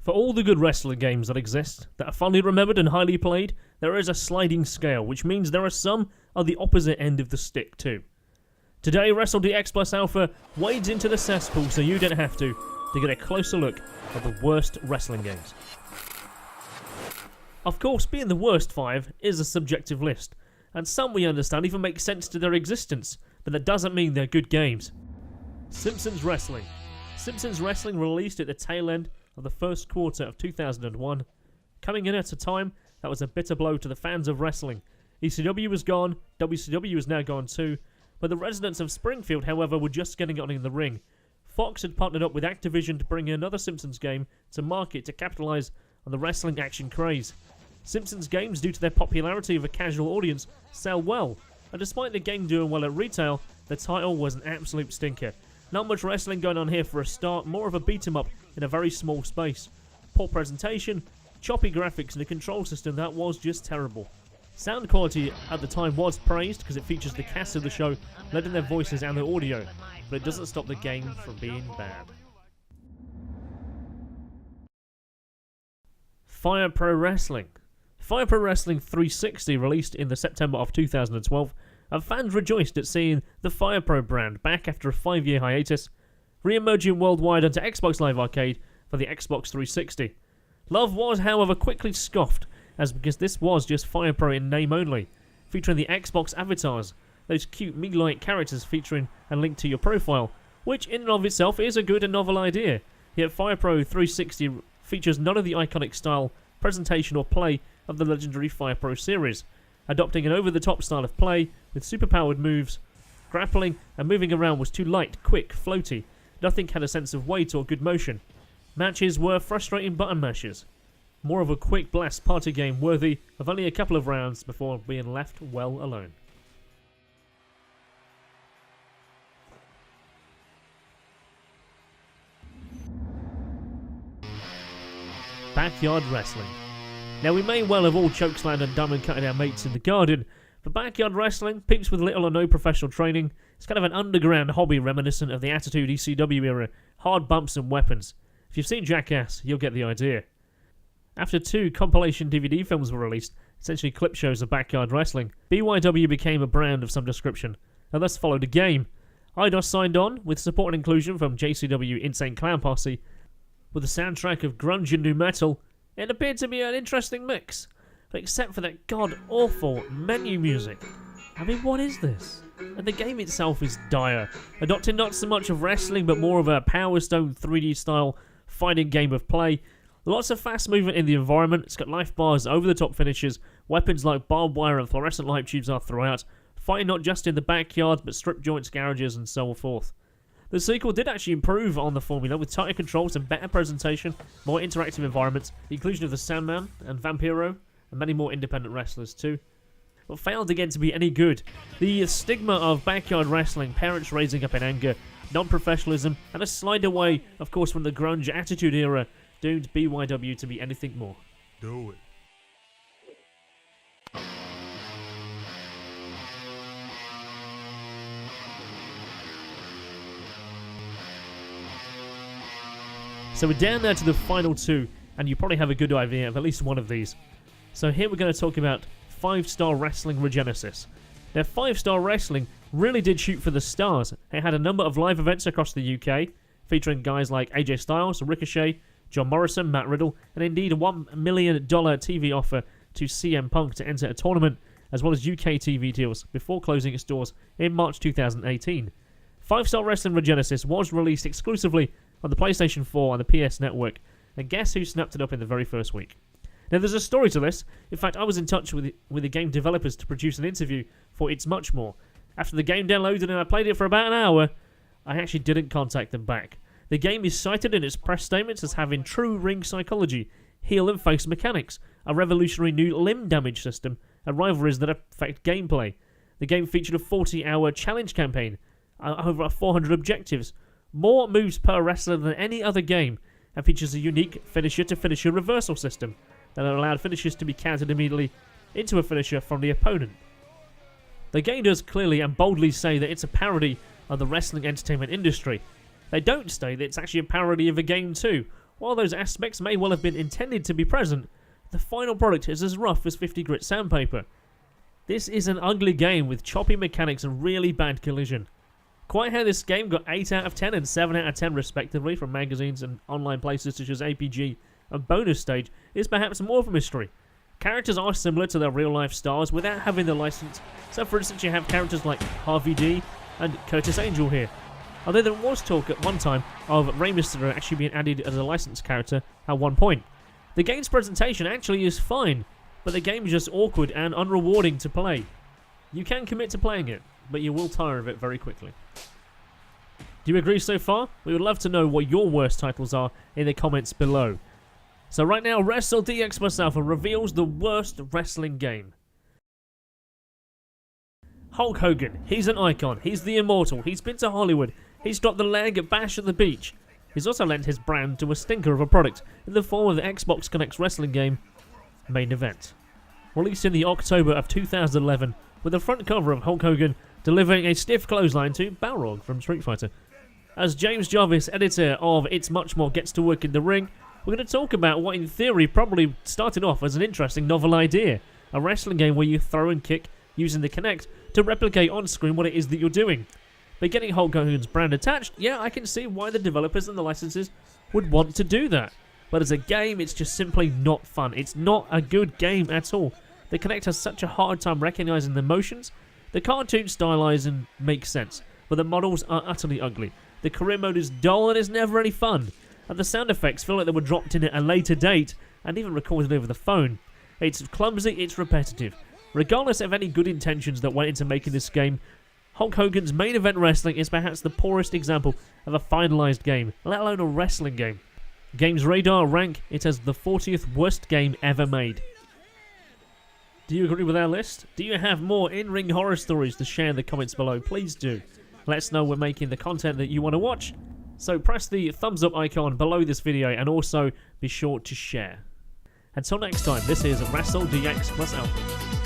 For all the good wrestling games that exist, that are fondly remembered and highly played, there is a sliding scale, which means there are some on the opposite end of the stick too. Today, Wrestle DX Plus Alpha wades into the cesspool so you don't have to get a closer look at the worst wrestling games. Of course, being the worst 5 is a subjective list, and some we understand even make sense to their existence, but that doesn't mean they're good games. Simpsons Wrestling. Simpsons Wrestling released at the tail end of the first quarter of 2001, coming in at a time that was a bitter blow to the fans of wrestling. ECW was gone, WCW was now gone too, but the residents of Springfield, however, were just getting on in the ring. Fox had partnered up with Activision to bring another Simpsons game to market to capitalise on the wrestling action craze. Simpsons games, due to their popularity of a casual audience, sell well, and despite the game doing well at retail, the title was an absolute stinker. Not much wrestling going on here for a start, more of a beat-em-up in a very small space. Poor presentation, choppy graphics, and a control system that was just terrible. Sound quality at the time was praised because it features the cast of the show lending their voices and their audio, but it doesn't stop the game from being bad. Fire Pro Wrestling. Fire Pro Wrestling 360 released in the September of 2012, and fans rejoiced at seeing the Fire Pro brand back after a 5-year hiatus, re-emerging worldwide onto Xbox Live Arcade for the Xbox 360. Love was, however, quickly scoffed, because this was just Fire Pro in name only, featuring the Xbox avatars, those cute me-like characters featuring and linked to your profile, which in and of itself is a good and novel idea, yet Fire Pro 360 features none of the iconic style, presentation or play of the legendary Fire Pro series, adopting an over-the-top style of play with superpowered moves. Grappling and moving around was too light, quick, floaty, nothing had a sense of weight or good motion. Matches were frustrating button mashes. More of a quick blast party game worthy of only a couple of rounds before being left well alone. Backyard Wrestling. Now, we may well have all chokeslammed and diamond cutted our mates in the garden, but backyard wrestling, peeps with little or no professional training, is kind of an underground hobby reminiscent of the Attitude ECW era, hard bumps and weapons. If you've seen Jackass, you'll get the idea. After 2 compilation DVD films were released, essentially clip shows of backyard wrestling, BYW became a brand of some description, and thus followed a game. IDOS signed on, with support and inclusion from JCW Insane Clown Posse. With a soundtrack of grunge and nu metal, it appeared to be an interesting mix, but except for that god-awful menu music. I mean, what is this? And the game itself is dire, adopting not so much of wrestling but more of a Power Stone 3D style fighting game of play. Lots of fast movement in the environment, it's got life bars, over-the-top finishes, weapons like barbed wire and fluorescent light tubes are throughout, fighting not just in the backyard but strip joints, garages and so forth. The sequel did actually improve on the formula with tighter controls and better presentation, more interactive environments, the inclusion of the Sandman and Vampiro, and many more independent wrestlers too, but failed again to be any good. The stigma of backyard wrestling, parents raising up in anger, non-professionalism, and a slide away, of course, from the grunge attitude era, doomed BYW to be anything more. Do it. So we're down there to the final 2, and you probably have a good idea of at least one of these. So here we're going to talk about 5-Star Wrestling Regenesis. Now, 5-Star Wrestling really did shoot for the stars. It had a number of live events across the UK, featuring guys like AJ Styles, Ricochet, John Morrison, Matt Riddle, and indeed a $1 million TV offer to CM Punk to enter a tournament, as well as UK TV deals, before closing its doors in March 2018. 5-Star Wrestling Regenesis was released exclusively on the PlayStation 4 and the PS Network, and guess who snapped it up in the very first week? Now, there's a story to this. In fact, I was in touch with the game developers to produce an interview for It's Much More. After the game downloaded and I played it for about an hour, I actually didn't contact them back. The game is cited in its press statements as having true ring psychology, heel and face mechanics, a revolutionary new limb damage system, and rivalries that affect gameplay. The game featured a 40-hour challenge campaign, over 400 objectives, more moves per wrestler than any other game, and features a unique finisher-to-finisher reversal system that allowed finishers to be countered immediately into a finisher from the opponent. The game does clearly and boldly say that it's a parody of the wrestling entertainment industry. They don't say that it's actually a parody of a game too, While those aspects may well have been intended to be present, the final product is as rough as 50 grit sandpaper. This is an ugly game with choppy mechanics and really bad collision. Quite how this game got 8 out of 10 and 7 out of 10 respectively from magazines and online places such as APG and Bonus Stage is perhaps more of a mystery. Characters are similar to their real life stars without having the license, so for instance you have characters like Harvey D and Curtis Angel here. Although there was talk at one time of Rey Mysterio actually being added as a licensed character at one point. The game's presentation actually is fine, but the game is just awkward and unrewarding to play. You can commit to playing it, but you will tire of it very quickly. Do you agree so far? We would love to know what your worst titles are in the comments below. So right now, Wrestle DX myself reveals the worst wrestling game. Hulk Hogan, he's an icon, he's the immortal, he's been to Hollywood, he's got the leg at Bash at the Beach. He's also lent his brand to a stinker of a product in the form of the Xbox Connect's wrestling game, Main Event. Released in the October of 2011, with the front cover of Hulk Hogan delivering a stiff clothesline to Balrog from Street Fighter. As James Jarvis, editor of It's Much More, gets to work in the ring, we're going to talk about what in theory probably started off as an interesting novel idea. A wrestling game where you throw and kick using the Kinect to replicate on screen what it is that you're doing. But getting Hulk Hogan's brand attached, yeah, I can see why the developers and the licenses would want to do that. But as a game, it's just simply not fun. It's not a good game at all. The Kinect has such a hard time recognizing the motions. The cartoon stylizing makes sense, but the models are utterly ugly. The career mode is dull and is never any fun. And the sound effects feel like they were dropped in at a later date and even recorded over the phone. It's clumsy, it's repetitive. Regardless of any good intentions that went into making this game, Hulk Hogan's Main Event Wrestling is perhaps the poorest example of a finalized game, let alone a wrestling game. Games Radar rank it as the 40th worst game ever made. Do you agree with our list? Do you have more in-ring horror stories to share in the comments below? Please do. Let us know we're making the content that you want to watch. So press the thumbs up icon below this video and also be sure to share. Until next time, this is Wrestle DX plus Alpha.